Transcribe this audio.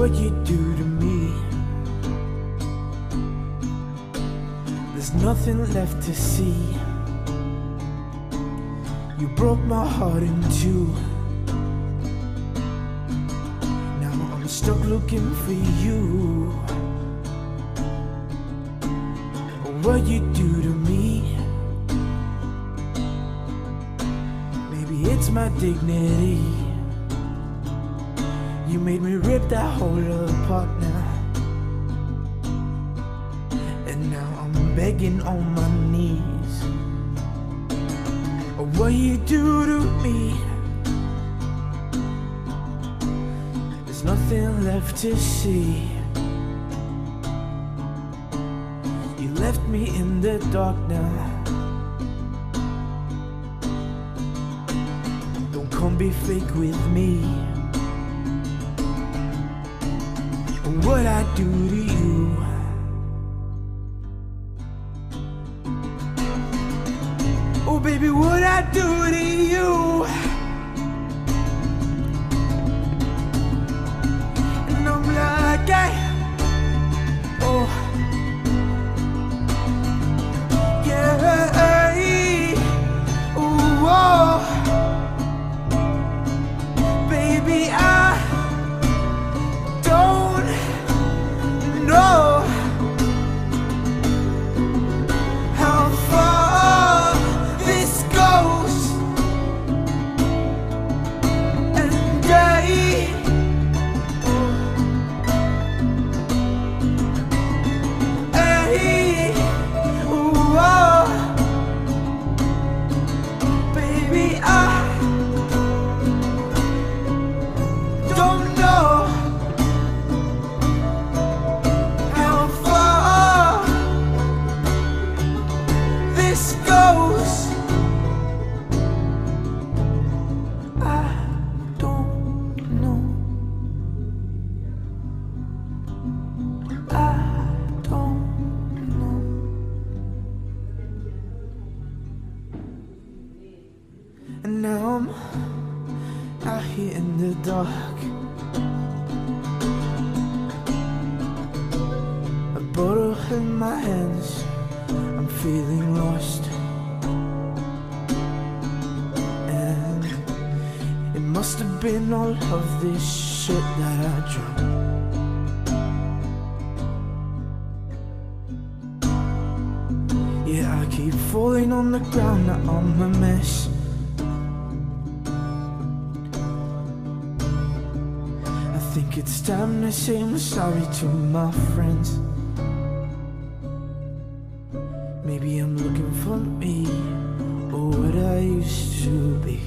what you do to me. There's nothing left to see. You broke my heart in two. Now I'm stuck looking for you. What you do to me, maybe it's my dignity. You made me rip that whole apart now. And now I'm begging on my knees. What you do to me, there's nothing left to see. You left me in the dark now. Don't come be fake with me. what I do to you. Oh baby, what I do to you. And I'm like, hey, oh yeah, hey, ooh, oh. Baby, I don't know how far this goes, and hey, ooh, oh. Baby, I don't know how far this goes. I don't know. I don't know. And now I'm out here in the dark. A bottle in my hands, I'm feeling lost. And it must have been all of this shit that I drank. Yeah, I keep falling on the ground, now I'm a mess. I think it's time to say I'm sorry to my friends. Maybe I'm looking for me, or what I used to be.